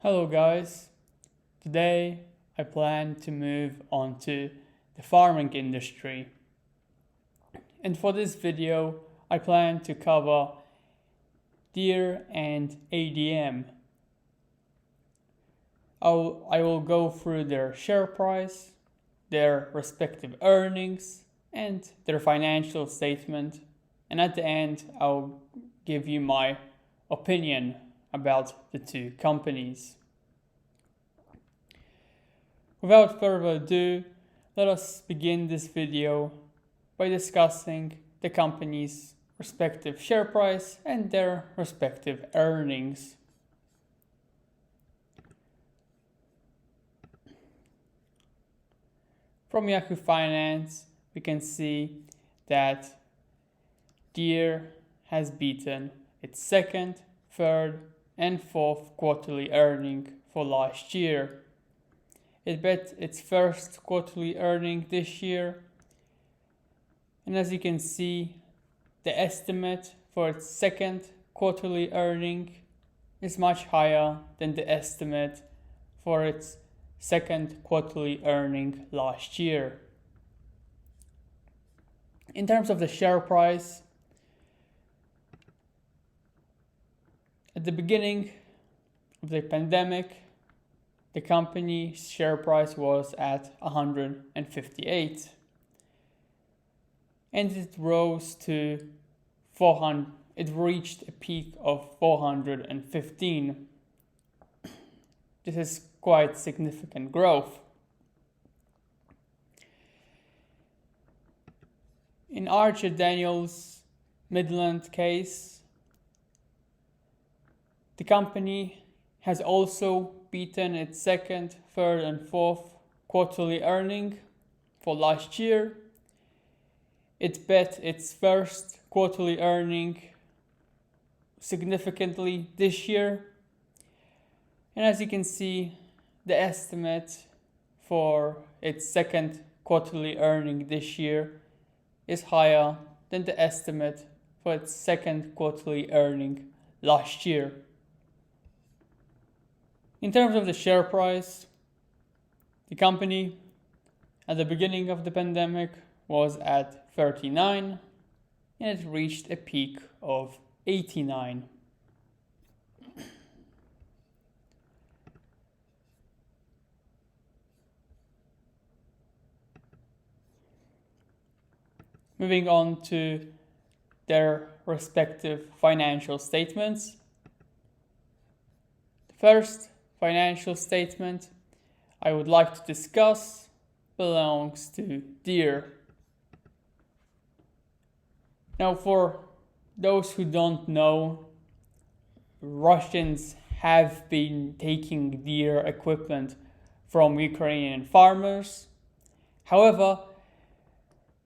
Hello guys, today I plan to move on to the farming industry, and for this video I plan to cover Deere and ADM. I will go through their share price, their respective earnings, and their financial statement, and at the end I'll give you my opinion about the two companies. Without further ado, let us begin this video by discussing the company's respective share price and their respective earnings. From Yahoo Finance, we can see that Deere has beaten its second, third, and fourth quarterly earning for last year. It bet its first quarterly earning this year, and as you can see, the estimate for its second quarterly earning is much higher than the estimate for its second quarterly earning last year. In terms of the share price, at the beginning of the pandemic, the company's share price was at 158, and it rose to 400. It reached a peak of 415. This is quite significant growth. In Archer-Daniels-Midland case, the company has also beaten its second, third, and fourth quarterly earning for last year. It bet its first quarterly earning significantly this year. And as you can see, the estimate for its second quarterly earning this year is higher than the estimate for its second quarterly earning last year. In terms of the share price, the company at the beginning of the pandemic was at 39, and it reached a peak of 89. Moving on to their respective financial statements. The first financial statement I would like to discuss belongs to Deere. Now, for those who don't know, Russians have been taking Deere equipment from Ukrainian farmers. However,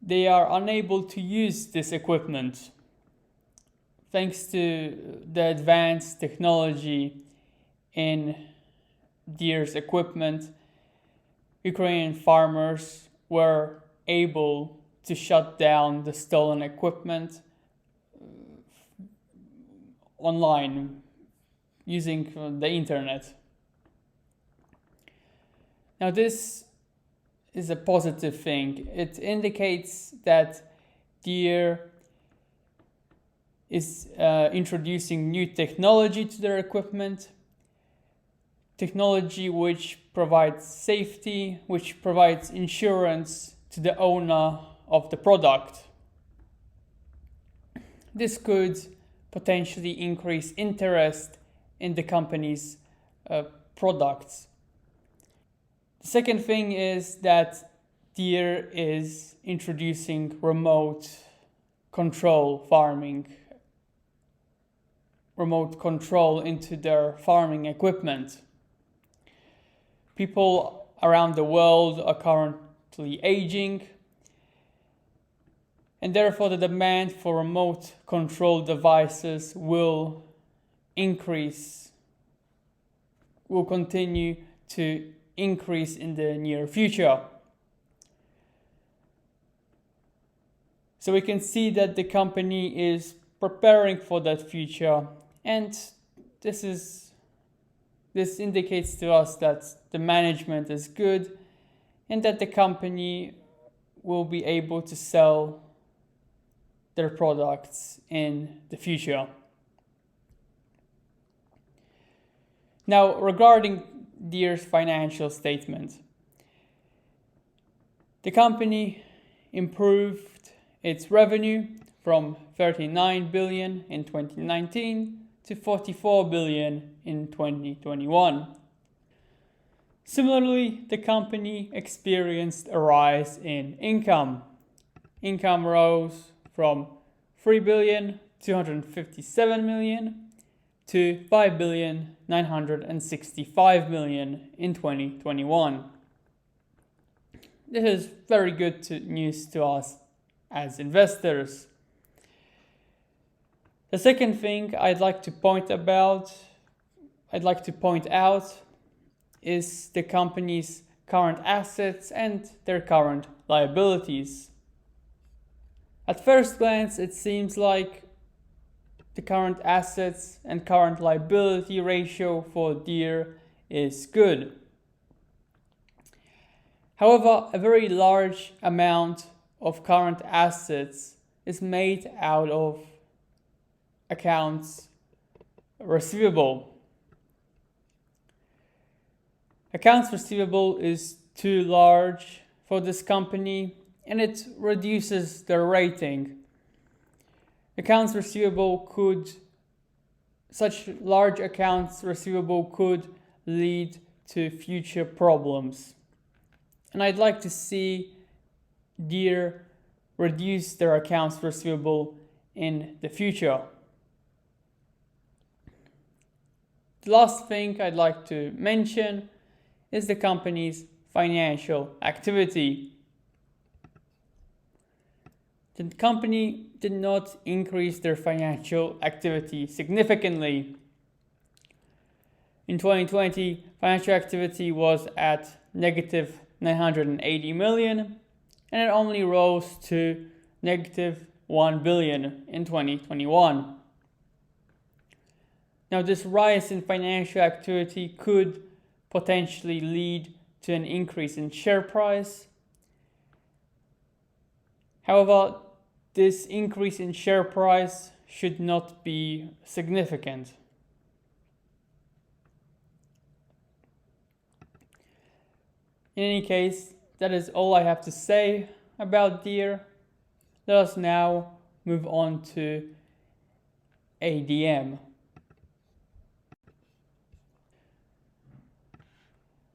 they are unable to use this equipment thanks to the advanced technology in Deere's equipment. Ukrainian farmers were able to shut down the stolen equipment online using the internet. Now, this is a positive thing. It indicates that Deere is introducing new technology to their equipment, technology which provides safety, which provides insurance to the owner of the product. This could potentially increase interest in the company's products. The second thing is that Deere is introducing remote control farming, remote control into their farming equipment. People around the world are currently aging, and therefore the demand for remote control devices will continue to increase in the near future. So we can see that the company is preparing for that future, and this is This indicates to us that the management is good and that the company will be able to sell their products in the future. Now, regarding Deere's financial statement, the company improved its revenue from 39 billion in 2019 to 44 billion in 2021. Similarly, the company experienced a rise in income. Income rose from 3 billion 257 million to 5 billion 965 million in 2021. This is very good news to us as investors. The second thing I'd like to point out is the company's current assets and their current liabilities. At first glance, it seems like the current assets and current liability ratio for Deere is good. However, a very large amount of current assets is made out of accounts receivable. Accounts receivable is too large for this company and it reduces their rating. Such large accounts receivable could lead to future problems. And I'd like to see Deere reduce their accounts receivable in the future. The last thing I'd like to mention is the company's financial activity. The company did not increase their financial activity significantly. In 2020, financial activity was at negative 980 million, and it only rose to negative 1 billion in 2021. Now, this rise in financial activity could potentially lead to an increase in share price. However, this increase in share price should not be significant. In any case, that is all I have to say about Deere. Let us now move on to ADM.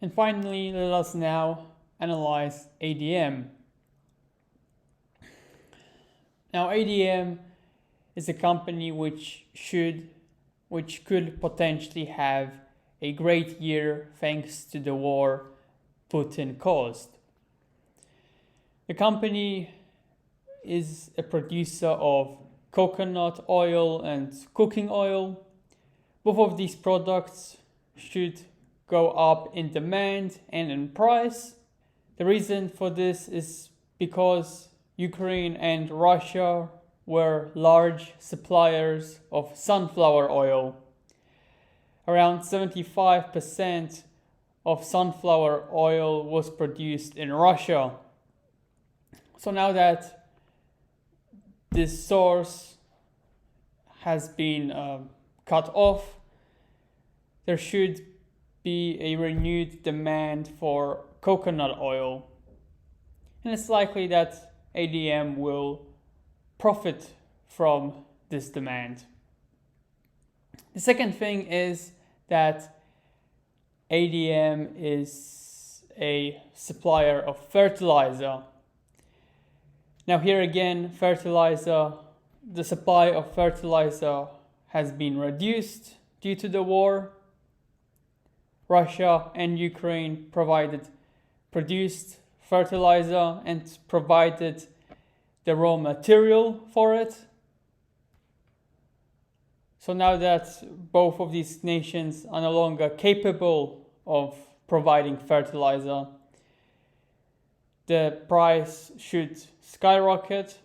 And finally, let us now analyze ADM. Now, ADM is a company which could potentially have a great year thanks to the war Putin caused. The company is a producer of coconut oil and cooking oil. Both of these products should go up in demand and in price. The reason for this is because Ukraine and Russia were large suppliers of sunflower oil. Around 75% of sunflower oil was produced in Russia. So now that this source has been cut off, there should be a renewed demand for coconut oil. And it's likely that ADM will profit from this demand. The second thing is that ADM is a supplier of fertilizer. Now here again, the supply of fertilizer has been reduced due to the war. Russia and Ukraine produced fertilizer and provided the raw material for it. So now that both of these nations are no longer capable of providing fertilizer, the price should skyrocket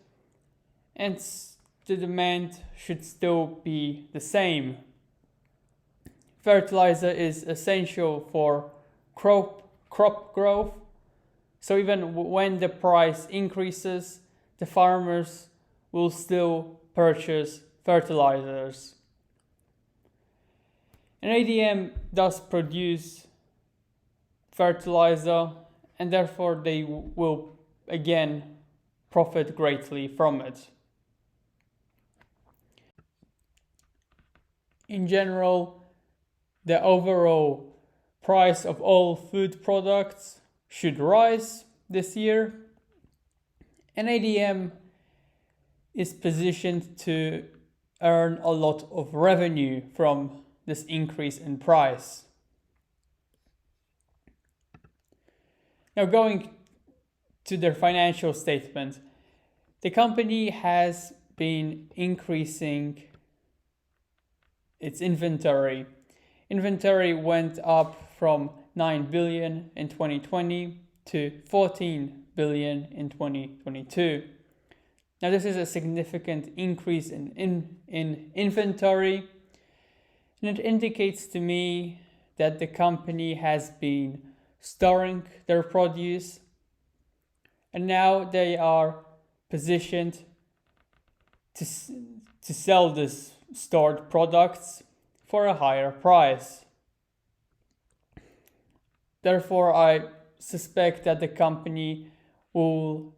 and the demand should still be the same. fertilizer is essential for crop growth. So even when the price increases, the farmers will still purchase fertilizers. And ADM does produce fertilizer, and therefore they will again profit greatly from it. In general, the overall price of all food products should rise this year, and ADM is positioned to earn a lot of revenue from this increase in price. Now, going to their financial statement, the company has been increasing its inventory. Inventory went up from 9 billion in 2020 to 14 billion in 2022. Now, this is a significant increase in inventory, and it indicates to me that the company has been storing their produce, and now they are positioned to sell these stored products for a higher price. Therefore, I suspect that the company will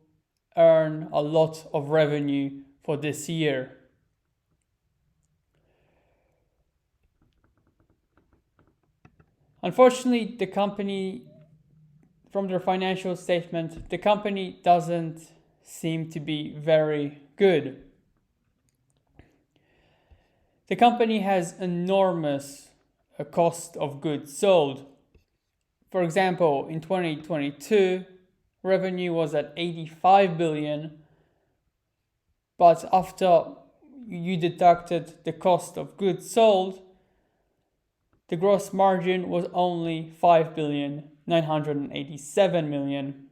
earn a lot of revenue for this year. Unfortunately, the company, from their financial statement, the company doesn't seem to be very good. The company has enormous cost of goods sold. For example, in 2022, revenue was at 85 billion, but after you deducted the cost of goods sold, the gross margin was only 5,987 million.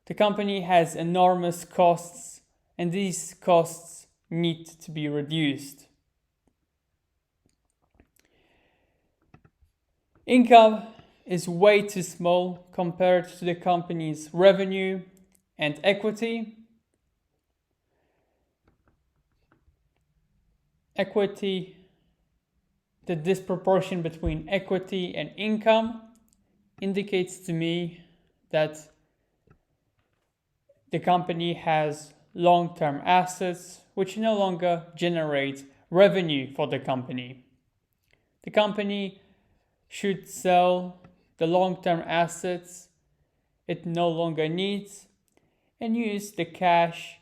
The company has enormous costs, and these costs need to be reduced. Income is way too small compared to the company's revenue and equity. The disproportion between equity and income indicates to me that the company has long-term assets which no longer generate revenue for the company. The company should sell the long-term assets it no longer needs and use the cash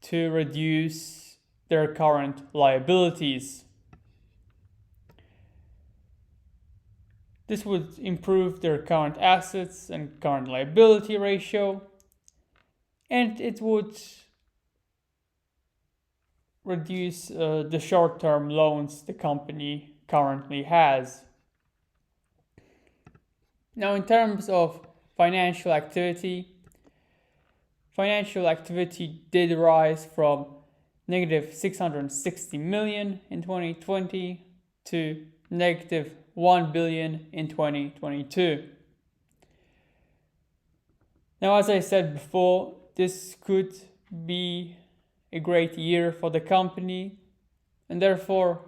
to reduce their current liabilities. This would improve their current assets and current liability ratio, and it would reduce the short-term loans the company currently has. Now, in terms of financial activity did rise from negative 660 million in 2020 to negative 1 billion in 2022. Now, as I said before, this could be a great year for the company, and therefore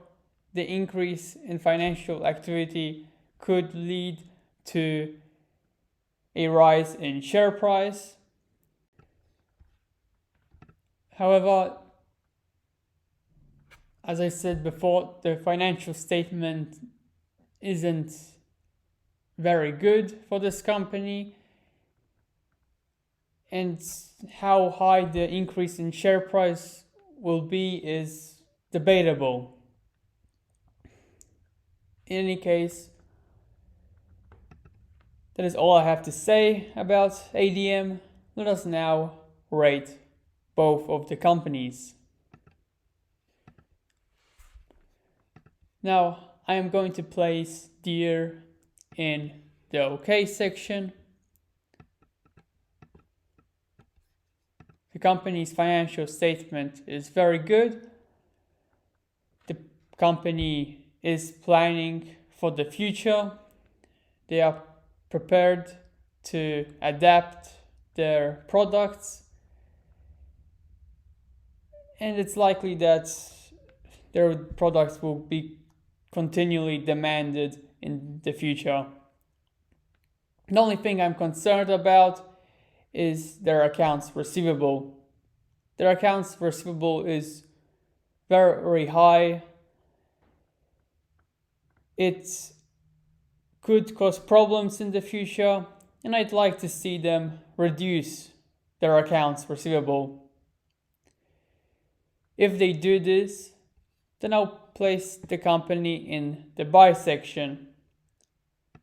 the increase in financial activity could lead to a rise in share price. However, as I said before, the financial statement isn't very good for this company, and how high the increase in share price will be is debatable. In any case, that is all I have to say about ADM. Let us now rate both of the companies. Now, I am going to place Deere in the OK section. The company's financial statement is very good. The company is planning for the future. They are prepared to adapt their products, and it's likely that their products will be continually demanded in the future. The only thing I'm concerned about is their accounts receivable. Their accounts receivable is very, very high. It could cause problems in the future, and I'd like to see them reduce their accounts receivable. If they do this, then I'll place the company in the buy section.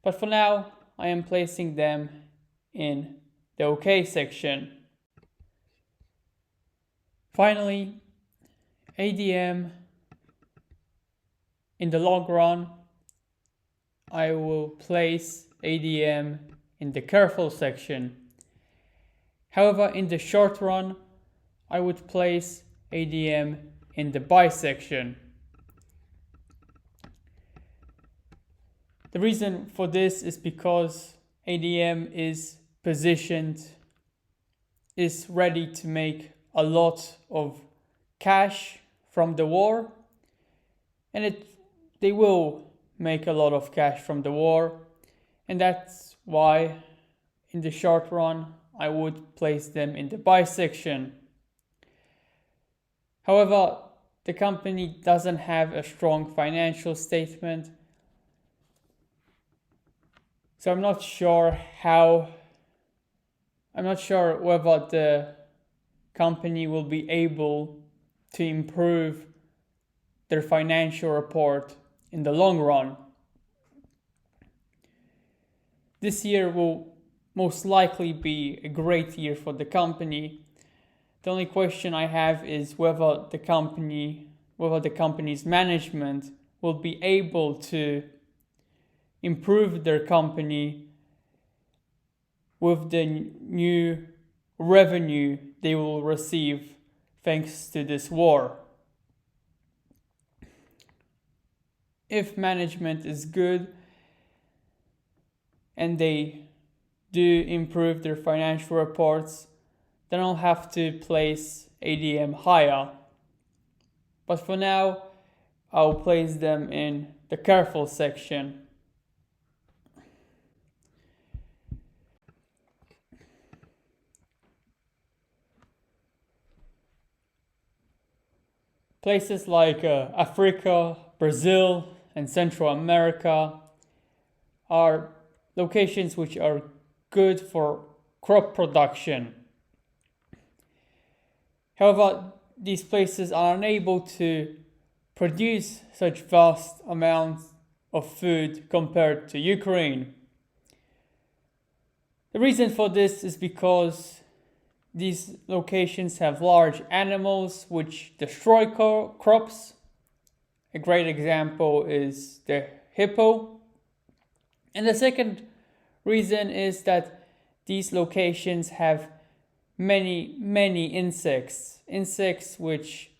But for now, I am placing them in the OK section. Finally, ADM, in the long run, I will place ADM in the careful section. However, in the short run, I would place ADM in the buy section. The reason for this is because ADM is ready to make a lot of cash from the war, and they will make a lot of cash from the war, and that's why in the short run I would place them in the buy section. However, the company doesn't have a strong financial statement, so I'm not sure whether the company will be able to improve their financial report in the long run. This year will most likely be a great year for the company. The only question I have is whether the company's management will be able to improve their company with the new revenue they will receive thanks to this war. If management is good and they do improve their financial reports, then I'll have to place ADM higher. But for now, I'll place them in the careful section. Places like Africa, Brazil, and Central America are locations which are good for crop production. However, these places are unable to produce such vast amounts of food compared to Ukraine. The reason for this is because these locations have large animals which destroy crops. A great example is the hippo. And the second reason is that these locations have many insects which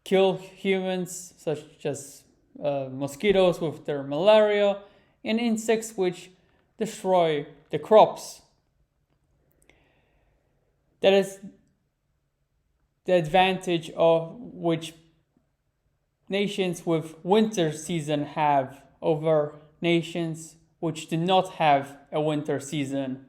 kill humans, such as mosquitoes with their malaria, and insects which destroy the crops. That is the advantage of which nations with winter season have over nations which do not have a winter season.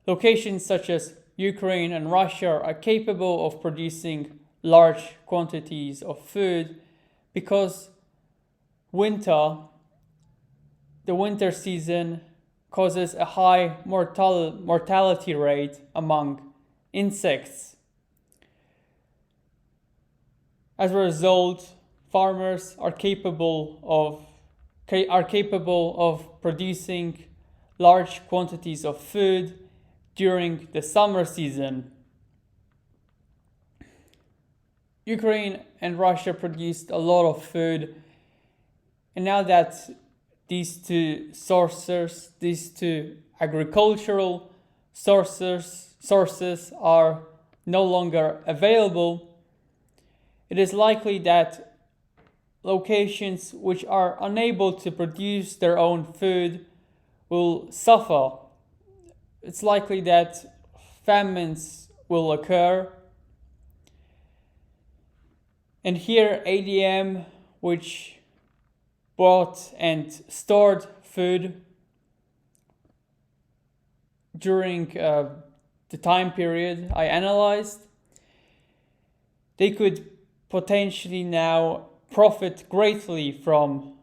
Locations such as Ukraine and Russia are capable of producing large quantities of food because the winter season causes a high mortality rate among insects. As a result, farmers are capable of producing large quantities of food during the summer season. Ukraine and Russia produced a lot of food, and now that these two agricultural sources are no longer available, it is likely that locations which are unable to produce their own food will suffer. It's likely that famines will occur. And here ADM, which bought and stored food during the time period I analyzed, they could potentially now profit greatly from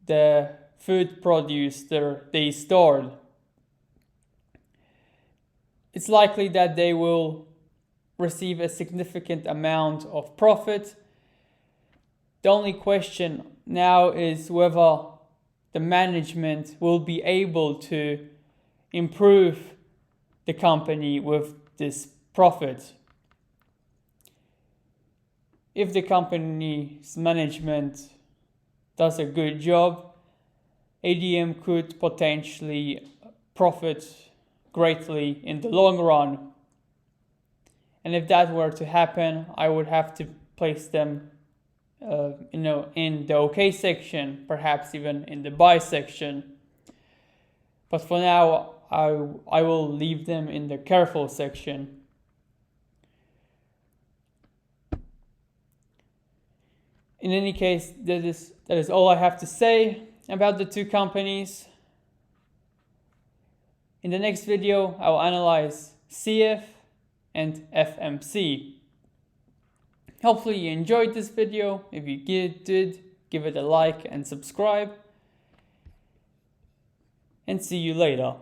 the food produce they stored. It's likely that they will receive a significant amount of profit. The only question now is whether the management will be able to improve the company with this profit. If the company's management does a good job, ADM could potentially profit greatly in the long run. And if that were to happen, I would have to place them in the OK section, perhaps even in the buy section. But for now, I will leave them in the careful section. In any case, that is all I have to say about the two companies. In the next video, I will analyze CF and FMC. Hopefully you enjoyed this video. If you did, give it a like and subscribe. And see you later.